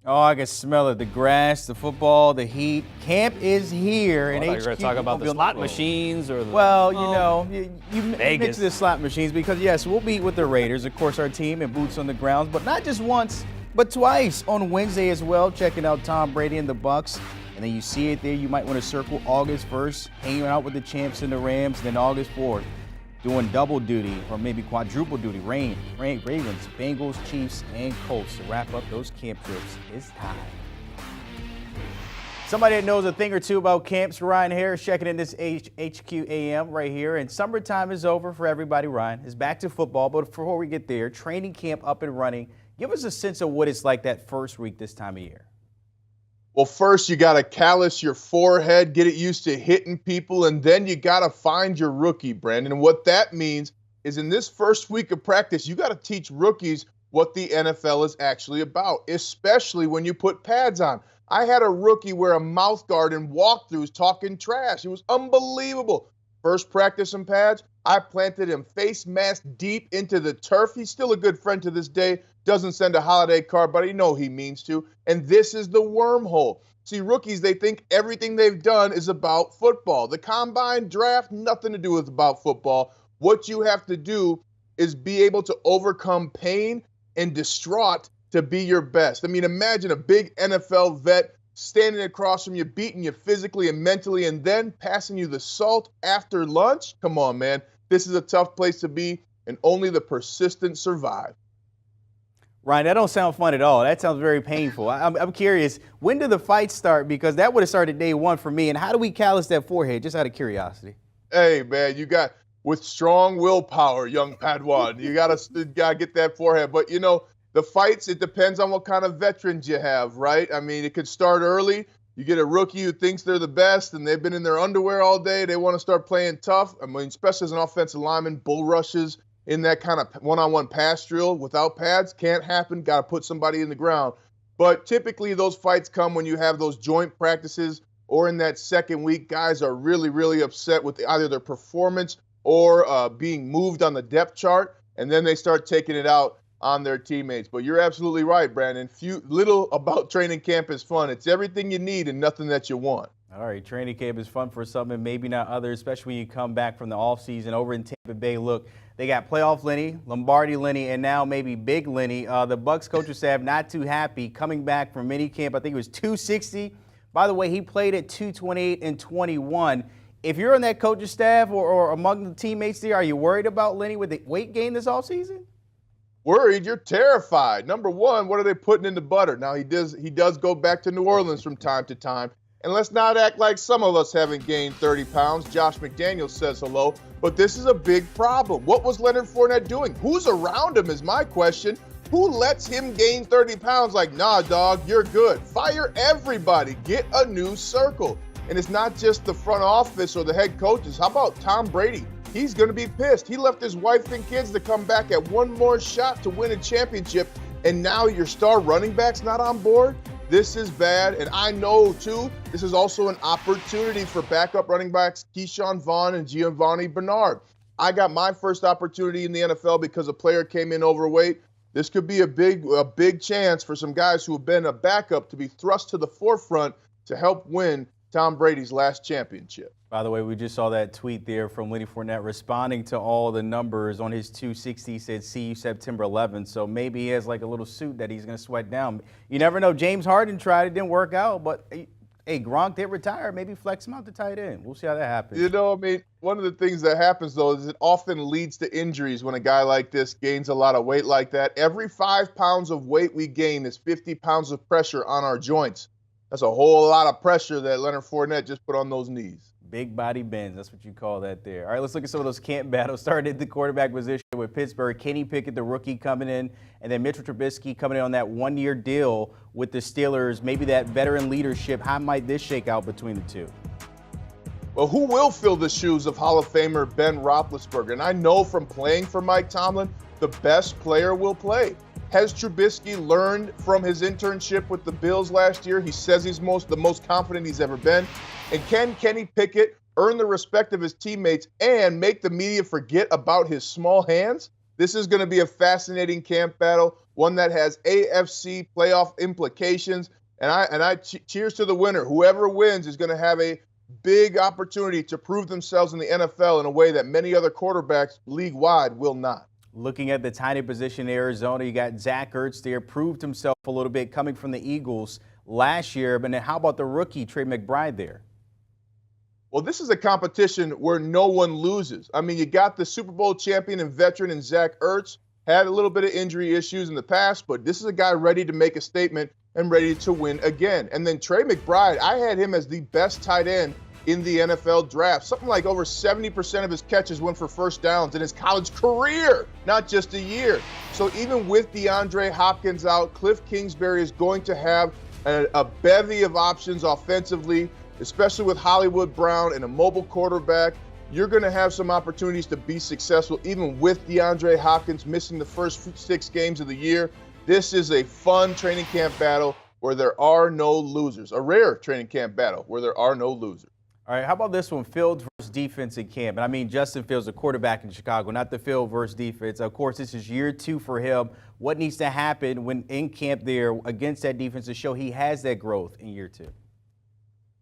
Oh, I can smell it. The grass, the football, the heat. Camp is here. Well, And I thought you were going to talk about the slot machines or the. Well, you Vegas. mentioned the slot machines because, yes, we'll meet with the Raiders, of course, our team and boots on the grounds, but not just once, but twice on Wednesday as well, checking out Tom Brady and the Bucs. And then you see it there. You might want to circle August 1st, hanging out with the champs and the Rams, and then August 4th, doing double duty or maybe quadruple duty. Ravens, Bengals, Chiefs, and Colts to wrap up those camp trips. It's time. Somebody that knows a thing or two about camps, Ryan Harris, checking in this HQAM right here. And summertime is over for everybody, Ryan. It's back to football, but before we get there, training camp up and running. Give us a sense of what it's like that first week this time of year. Well, first you got to callus your forehead, get it used to hitting people, and then you got to find your rookie, Brandon. And what that means is in this first week of practice, you got to teach rookies what the NFL is actually about, especially when you put pads on. I had a rookie wear a mouth guard in walkthroughs talking trash. It was unbelievable. First practice in pads, I planted him face mask deep into the turf. He's still a good friend to this day. Doesn't send a holiday card, but I know he means to. And this is the wormhole. See, rookies, they think everything they've done is about football. The combine draft, nothing to do with about football. What you have to do is be able to overcome pain and distraught to be your best. I mean, imagine a big NFL vet standing across from you, beating you physically and mentally, and then passing you the salt after lunch. Come on, man. This is a tough place to be, and only the persistent survive. Ryan, that don't sound fun at all. That sounds very painful. I'm curious, when do the fights start? Because that would have started day one for me. And how do we callus that forehead, just out of curiosity? Hey, man, you got, with strong willpower, young Padawan, you gotta get that forehead. But, you know, the fights, it depends on what kind of veterans you have, right? I mean, it could start early. You get a rookie who thinks they're the best and they've been in their underwear all day. They want to start playing tough. I mean, especially as an offensive lineman, bull rushes in that kind of one-on-one pass drill without pads can't happen. Got to put somebody in the ground. But typically those fights come when you have those joint practices or in that second week. Guys are really, really upset with either their performance or being moved on the depth chart, and then they start taking it out on their teammates. But you're absolutely right, Brandon. Little about training camp is fun. It's everything you need and nothing that you want. All right, training camp is fun for some and maybe not others, especially when you come back from the offseason over in Tampa Bay. Look, they got playoff Lenny, Lombardi Lenny, and now maybe Big Lenny. The Bucs coaching staff not too happy coming back from minicamp. I think it was 260. By the way, he played at 228 and 21. If you're on that coaching staff or among the teammates there, are you worried about Lenny with the weight gain this offseason? Worried? You're terrified. Number one, what are they putting in the butter? Now, he does go back to New Orleans from time to time. And let's not act like some of us haven't gained 30 pounds. Josh McDaniels says hello. But this is a big problem. What was Leonard Fournette doing? Who's around him is my question. Who lets him gain 30 pounds like, nah, dog, you're good. Fire everybody. Get a new circle. And it's not just the front office or the head coaches. How about Tom Brady? He's going to be pissed. He left his wife and kids to come back at one more shot to win a championship, and now your star running back's not on board? This is bad, and I know, too, this is also an opportunity for backup running backs Keyshawn Vaughn and Giovanni Bernard. I got my first opportunity in the NFL because a player came in overweight. This could be a big chance for some guys who have been a backup to be thrust to the forefront to help win Tom Brady's last championship. By the way, we just saw that tweet there from Lenny Fournette responding to all the numbers on his 260. He said, see you September 11th. So maybe he has like a little suit that he's going to sweat down. You never know. James Harden tried it, didn't work out. But, hey, Gronk did retire. Maybe flex him out to tight end. We'll see how that happens. You know, I mean, one of the things that happens, though, is it often leads to injuries when a guy like this gains a lot of weight like that. Every 5 pounds of weight we gain is 50 pounds of pressure on our joints. That's a whole lot of pressure that Leonard Fournette just put on those knees. Big body bends, that's what you call that there. All right, let's look at some of those camp battles. Started at the quarterback position with Pittsburgh. Kenny Pickett, the rookie, coming in, and then Mitchell Trubisky coming in on that one-year deal with the Steelers. Maybe that veteran leadership. How might this shake out between the two? Well, who will fill the shoes of Hall of Famer Ben Roethlisberger? And I know from playing for Mike Tomlin, the best player will play. Has Trubisky learned from his internship with the Bills last year? He says he's the most confident he's ever been. And can Kenny Pickett earn the respect of his teammates and make the media forget about his small hands? This is going to be a fascinating camp battle, one that has AFC playoff implications. And I cheers to the winner. Whoever wins is going to have a big opportunity to prove themselves in the NFL in a way that many other quarterbacks league-wide will not. Looking at the tight end position in Arizona, you got Zach Ertz there, proved himself a little bit coming from the Eagles last year. But then how about the rookie, Trey McBride there? Well, this is a competition where no one loses. I mean, you got the Super Bowl champion and veteran in Zach Ertz, had a little bit of injury issues in the past, but this is a guy ready to make a statement and ready to win again. And then Trey McBride, I had him as the best tight end in the NFL draft. Something like over 70% of his catches went for first downs in his college career, not just a year. So even with DeAndre Hopkins out, Cliff Kingsbury is going to have a bevy of options offensively, especially with Hollywood Brown and a mobile quarterback. You're going to have some opportunities to be successful, even with DeAndre Hopkins missing the first 6 games of the year. This is a fun training camp battle where there are no losers, a rare training camp battle where there are no losers. All right, how about this one, Fields versus defense in camp? And I mean, Justin Fields, a quarterback in Chicago, not the Field versus defense. Of course, this is year 2 for him. What needs to happen when in camp there against that defense to show he has that growth in year 2?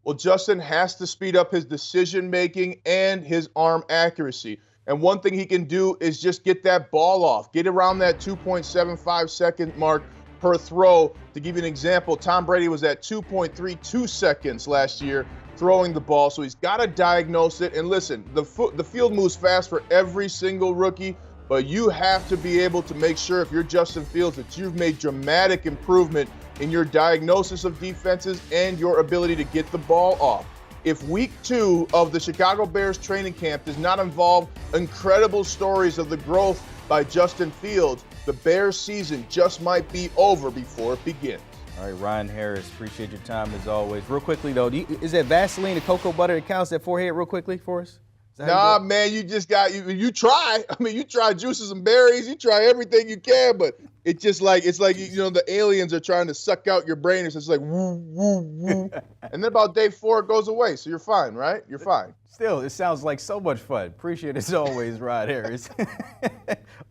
Well, Justin has to speed up his decision-making and his arm accuracy. And one thing he can do is just get that ball off, get around that 2.75 second mark per throw. To give you an example, Tom Brady was at 2.32 seconds last year throwing the ball, so he's got to diagnose it. And listen, the field moves fast for every single rookie, but you have to be able to make sure, if you're Justin Fields, that you've made dramatic improvement in your diagnosis of defenses and your ability to get the ball off. If week 2 of the Chicago Bears training camp does not involve incredible stories of the growth by Justin Fields, the Bears season just might be over before it begins. All right, Ryan Harris, appreciate your time as always. Real quickly, though, is that Vaseline and cocoa butter that counts that forehead real quickly for us? Nah, man, you just got you try. I mean, you try juices and berries, you try everything you can, but it's like the aliens are trying to suck out your brain. It's just like woo woo woo, and then about day 4 it goes away. So you're fine, right? You're fine. Still, it sounds like so much fun. Appreciate it as always, Ryan Harris.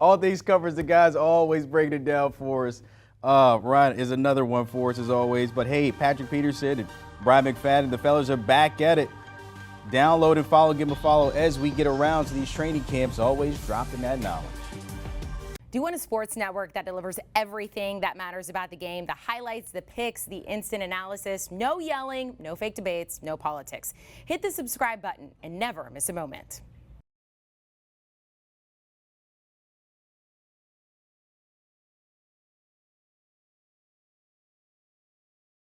All things covers, the guys always breaking it down for us. Ryan is another one for us as always. But hey, Patrick Peterson and Brian McFadden, the fellas are back at it. Download and follow, give them a follow as we get around to these training camps, always dropping that knowledge. Do you want a sports network that delivers everything that matters about the game? The highlights, the picks, the instant analysis, no yelling, no fake debates, no politics. Hit the subscribe button and never miss a moment.